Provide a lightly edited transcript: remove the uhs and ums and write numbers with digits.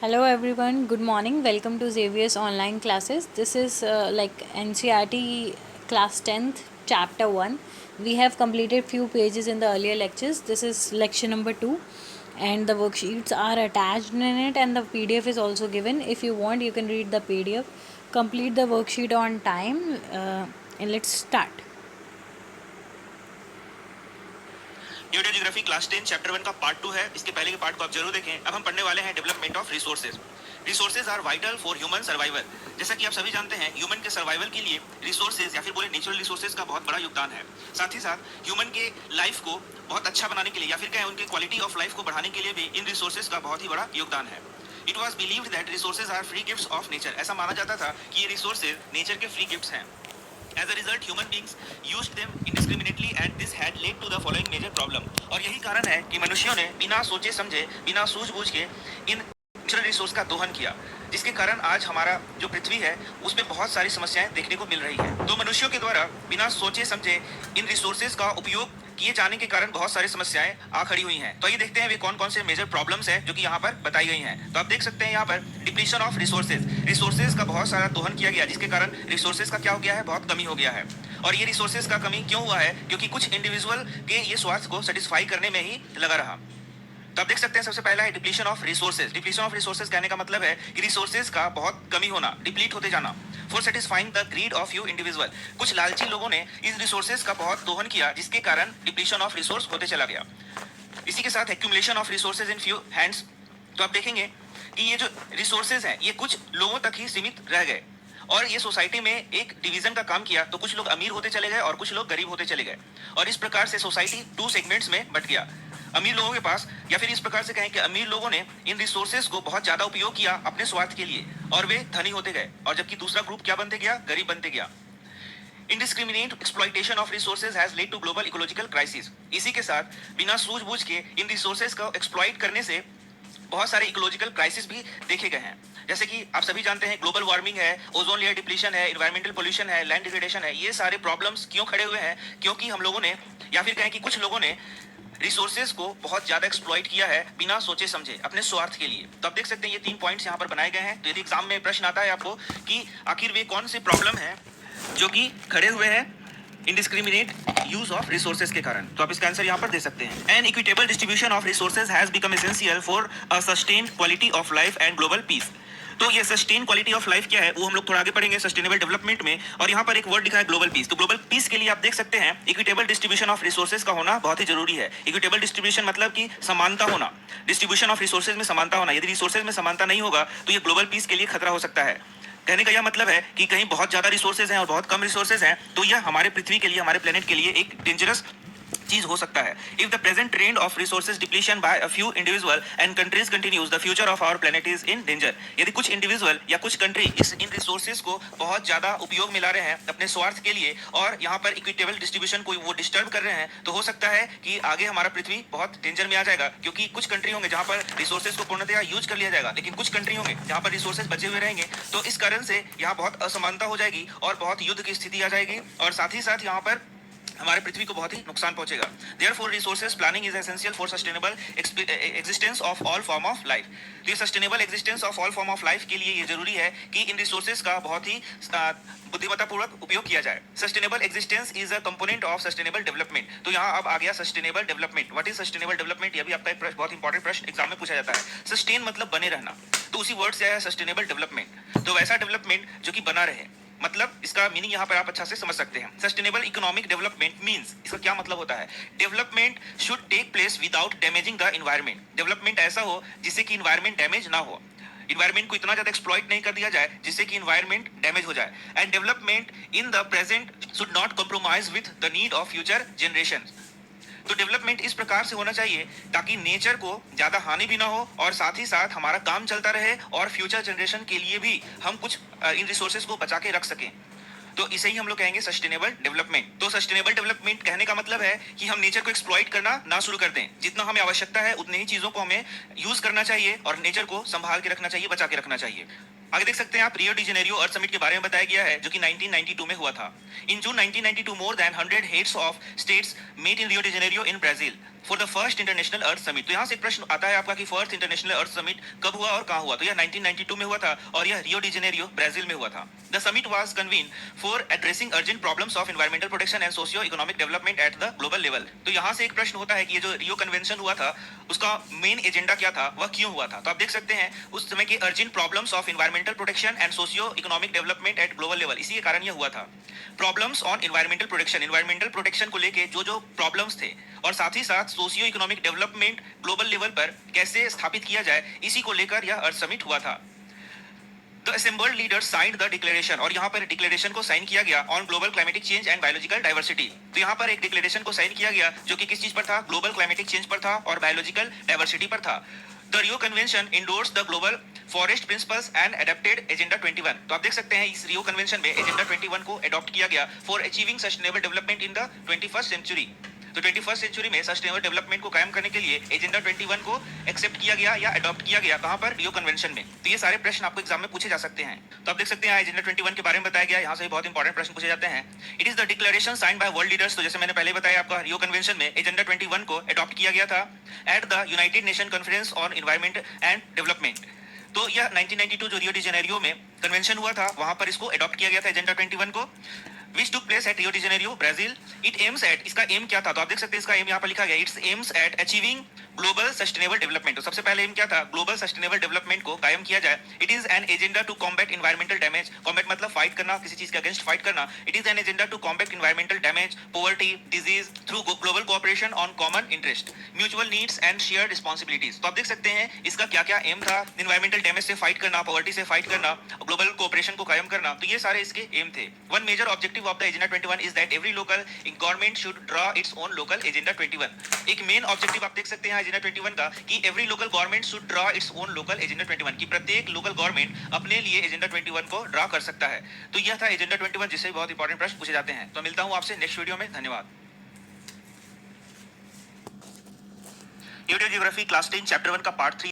Hello everyone, good morning. Welcome to Xavier's online classes. This is like NCRT class 10th chapter 1. We have completed few pages in the earlier lectures. This is lecture number 2 and the worksheets are attached in it and the PDF is also given. If you want you can read the PDF. Complete the worksheet on time and let's start. New geography class 10 chapter 1 का part 2 है। इसके पहले के part को आप जरूर देखें। अब हम पढ़ने वाले हैं development of resources. Resources are vital for human survival. जैसा कि आप सभी जानते हैं, ह्यूमन के सर्वाइवल के लिए रिसोर्सेज या फिर बोले नेचुरल रिसोर्सेज का बहुत बड़ा योगदान है। साथ ही साथ ह्यूमन के लाइफ को बहुत अच्छा बनाने के लिए या फिर कहें उनके क्वालिटी ऑफ लाइफ को बढ़ाने के लिए भी इन रिसोर्सेज का बहुत ही बड़ा योगदान है। It was believed that resources are free gifts of nature. ऐसा माना जाता था कि ये रिसोर्सेज नेचर के फ्री गिफ्ट्स हैं। As a result, human beings used them indiscriminately and this had led to the following major problem। और यही कारण है कि मनुष्यों ने बिना सोचे समझे, बिना सूझबूझ के इन नेचुरल रिसोर्स का दोहन किया, जिसके कारण आज हमारा जो पृथ्वी है उसमें बहुत सारी समस्याएं देखने को मिल रही है। तो मनुष्यों के द्वारा बिना सोचे समझे इन रिसोर्सेज का उपयोग किए जाने के कारण बहुत सारी समस्याएं आ खड़ी हुई हैं। तो ये देखते हैं वे कौन कौन से मेजर प्रॉब्लम्स हैं जो कि यहाँ पर बताई गई हैं। तो आप देख सकते हैं यहाँ पर डिप्लीशन ऑफ रिसोर्सेज का बहुत सारा दोहन किया गया, जिसके कारण रिसोर्सेज का क्या हो गया है, बहुत कमी हो गया है। और ये रिसोर्सेज का कमी क्यों हुआ है? क्योंकि कुछ इंडिविजुअल के ये स्वार्थ को सेटिस्फाई करने में ही लगा रहा। तो आप देख सकते हैं सबसे पहला है depletion of resources. Depletion of resources कहने का मतलब है कि रिसोर्सेज का बहुत कमी होना, डिप्लीट होते जाना। For satisfying the greed of you individual, कुछ लालची लोगों ने इस रिसोर्सेज का बहुत दोहन किया, जिसके कारण डिप्लीशन ऑफ रिसोर्स होते चला गया। इसी के साथ accumulation of resources in few hands. तो आप देखेंगे कि ये जो रिसोर्सेज हैं ये कुछ लोगों तक ही सीमित रह गए और ये सोसाइटी में एक डिवीजन का काम किया। तो कुछ लोग अमीर होते चले गए और कुछ लोग गरीब होते चले गए और इस प्रकार से सोसाइटी 2 सेगमेंट्स में बट गया। अमीर लोगों के पास, या फिर इस प्रकार से कहें कि अमीर लोगों ने इन रिसोर्सेज को बहुत ज्यादा उपयोग किया अपने स्वार्थ के लिए और वे धनी होते गए, और जबकि दूसरा ग्रुप क्या बनते गया, गरीब बनते गया। Indiscriminate exploitation of resources has led to global ecological crisis. इसी के साथ बिना सूझबूझ के इन रिसोर्सेज को एक्सप्लॉइट करने से बहुत सारे इकोलॉजिकल क्राइसिस भी देखे गए हैं। जैसे कि आप सभी जानते हैं ग्लोबल वार्मिंग है, ओजोन लेयर डिप्लीशन है, इन्वायरमेंटल पोल्यूशन है, लैंड डिग्रेडेशन है। ये सारे प्रॉब्लम्स क्यों खड़े हुए हैं? क्योंकि हम लोगों ने, या फिर कहें कि कुछ लोगों ने रिसोर्सेज को बहुत ज्यादा एक्सप्लॉइट किया है बिना सोचे समझे अपने स्वार्थ के लिए। तो आप देख सकते हैं ये 3 पॉइंट्स यहाँ पर बनाए गए हैं। तो यदि एग्जाम में प्रश्न आता है आपको कि आखिर वे कौन से प्रॉब्लम है जो कि खड़े हुए हैं इंडिस्क्रिमिनेट यूज ऑफ रिसोर्सेज के कारण, तो आप इसका आंसर यहाँ पर दे सकते हैं। An equitable distribution of resources has become essential for a sustain quality of life and global peace. तो ये सस्टेन क्वालिटी ऑफ लाइफ क्या है वो हम लोग थोड़ा आगे पढ़ेंगे सस्टेनेबल डेवलपमेंट में। और यहाँ पर एक वर्ड लिखा है ग्लोबल पीस। तो ग्लोबल पीस के लिए आप देख सकते हैं इक्विटेबल डिस्ट्रीब्यूशन ऑफ रिसोर्सेज का होना बहुत ही जरूरी है। इक्विटेबल डिस्ट्रीब्यूशन मतलब कि समानता होना, डिस्ट्रीब्यूशन ऑफ रिसोर्सेज में समानता होना। यदि रिसोर्सेज में समानता नहीं होगा तो ये ग्लोबल पीस के लिए खतरा हो सकता है। कहने का यह मतलब है कि कहीं बहुत ज्यादा रिसोर्सेज हैं और बहुत कम रिसोर्सेज हैं तो यह हमारे पृथ्वी के लिए, हमारे प्लेनेट के लिए एक डेंजरस चीज हो सकता है। If the present trend of resources depletion by a few individual and countries continues, the future of our planet is in danger. यदि कुछ इंडिविजुअल या कुछ कंट्री इन रिसोर्सेज को बहुत ज्यादा उपयोग में ला रहे हैं अपने स्वार्थ के लिए और यहाँ पर इक्विटेबल डिस्ट्रीब्यूशन को वो डिस्टर्ब कर रहे हैं, तो हो सकता है कि आगे हमारा पृथ्वी बहुत डेंजर में आ जाएगा। क्योंकि कुछ कंट्री होंगे जहाँ पर रिसोर्सेज को पूर्णतया यूज कर लिया जाएगा, लेकिन कुछ कंट्री होंगे जहाँ पर रिसोर्सेज बचे हुए रहेंगे। तो इस कारण से यहाँ बहुत असमानता हो जाएगी और बहुत युद्ध की स्थिति आ जाएगी और साथ ही साथ यहाँ पर हमारे पृथ्वी को बहुत ही नुकसान पहुंचेगा। Therefore, resources planning is essential for sustainable existence of all form of life। तो ये sustainable existence of all form of life के लिए ये जरूरी है कि इन रिसोर्सेज का बहुत ही बुद्धिमत्तापूर्वक उपयोग किया जाए। Sustainable existence is a component of sustainable development. तो यहाँ अब आ गया sustainable development. What is sustainable development? यह भी आपका एक बहुत इंपॉर्टेंट प्रश्न एग्जाम में पूछा जाता है। सस्टेन मतलब बने रहना, तो उसी वर्ड से आया सस्टेनेबल डेवलपमेंट। तो वैसा डेवलपमेंट जो कि बना रहे, मतलब इसका मीनिंग यहाँ पर आप अच्छा से समझ सकते हैं। सस्टेनेबल इकोनॉमिक डेवलपमेंट मींस, इसका क्या मतलब होता है? Development should take place without damaging the environment. Development ऐसा हो जिससे कि एनवायरनमेंट डैमेज ना हो, इन्वायरमेंट को इतना ज्यादा एक्सप्लॉइट नहीं कर दिया जाए जिससे कि इन्वायरमेंट डैमेज हो जाए। And development in the present should not compromise with the need of future generation. तो डेवलपमेंट इस प्रकार से होना चाहिए ताकि नेचर को ज्यादा हानि भी ना हो और साथ ही साथ हमारा काम चलता रहे और फ्यूचर जनरेशन के लिए भी हम कुछ इन रिसोर्सेज को बचा के रख सकें। तो इसे ही हम लोग कहेंगे सस्टेनेबल डेवलपमेंट। तो सस्टेनेबल डेवलपमेंट कहने का मतलब है कि हम नेचर को एक्सप्लॉइट करना ना शुरू कर दें। जितना हमें आवश्यकता है उतनी ही चीजों को हमें यूज करना चाहिए और नेचर को संभाल के रखना चाहिए, बचा के रखना चाहिए। आगे देख सकते हैं आप रियो डी जेनेरियो अर्थ समिट के बारे में बताया गया है जो कि 1992 में हुआ था। In June 1992 more than 100 heads of states meet in Rio de Janeiro in Brazil for the first international Earth Summit. तो यहाँ से एक प्रश्न आता है आपका कि फर्स्ट इंटरनेशनल अर्थ समिट कब हुआ और कहाँ हुआ। तो यह 1992 में हुआ था और यह रियो डी जेनेरियो ब्राजील में हुआ था। The summit was convene for addressing urgent problems of environmental protection and socio economic development at the global level. तो यहाँ से एक प्रश्न होता है कि ये जो रियो कन्वेंशन हुआ था उसका मेन एजेंडा क्या था, वह क्यों हुआ था। तो आप देख सकते हैं उस समय के urgent problems of environmental protection and socio economic development at global level, इसी के कारण यह हुआ था। Problems on environmental protection, environmental protection को लेके जो प्रॉब्लम्स थे और साथ ही साथ socio economic development global level पर कैसे स्थापित किया जाए, इसी को लेकर यह अर्थ समिट हुआ था। The assembled leaders signed the declaration और यहाँ पर डिक्लेरेशन को साइन किया गया on global climatic change and biological diversity. तो यहाँ पर एक डिक्लेरेशन को साइन किया गया जो कि किस चीज पर था, ग्लोबल क्लाइमेटिक चेंज पर था और बायोलॉजिकल डाइवर्सिटी पर था। The Rio convention endorse the global forest principles and adapted agenda 21। तो आप देख सकते हैं इस रियो कन्वेंशन में एजेंडा 21 को अडॉप्ट किया गया for achieving sustainable development in the 21st century. तो 21st सेंचुरी में सस्टेनेबल डेवलपमेंट को कायम करने के लिए एजेंडा 21 को एक्सेप्ट किया गया या अडॉप्ट किया गया, कहां पर, रियो कन्वेंशन में। तो ये सारे प्रश्न आपको एग्जाम में पूछे जा सकते हैं। तो आप देख सकते हैं एजेंडा 21 के बारे में बताया गया, यहाँ से बहुत इंपॉर्टेंट प्रश्न पूछे जाते हैं। It is the declaration signed by world leaders. तो जैसे मैंने पहले बताया आपका रियो कन्वेंशन में एजेंडा 21 को अडॉप्ट किया गया था at the United nation conference on environment and development. तो यह 1992 जो रियो डी जेनेरियो में कन्वेंशन हुआ था वहां पर इसको अडॉप्ट किया गया था एजेंडा 21 को, which took place at Rio de Janeiro, Brazil. It aims at, इसका एम क्या था, तो आप देख सकते हैं इसका एम यहाँ पर लिखा गया, it's aims at achieving global sustainable development. तो सबसे पहले एम क्या था, ग्लोबल सस्टेनेबल डेवलपमेंट को कायम किया जाए। It is an agenda to combat environmental damage, combat मतलब फाइट करना, किसी चीज के अगेंस्ट फाइट करना। It is an agenda to combat environmental damage, poverty, disease through global cooperation on common interest, mutual needs and share responsibilities. तो आप देख सकते हैं इसका क्या क्या एम था, एनवायरमेंटल डैमेज से फाइट करना, पॉवर्टी से फाइट करना, ग्लोबल कोऑपरेशन को कायम करना। तो ये सारे इसके एम थे। One major objective of the agenda 21 is that every local government should draw its own local agenda 21। एक मेन ऑब्जेक्टिव आप देख सकते हैं एजेंडा 21 का कि every local government should draw its own local agenda 21, कि प्रत्येक लोकल गवर्नमेंट अपने लिए एजेंडा 21 को ड्रॉ कर सकता है। तो यह था एजेंडा 21 जिससे बहुत इंपॉर्टेंट प्रश्न पूछे जाते हैं। तो मिलता हूं आपसे नेक्स्ट वीडियो में, धन्यवाद। जियोग्राफी क्लास 10 चैप्टर 1 का पार्ट 3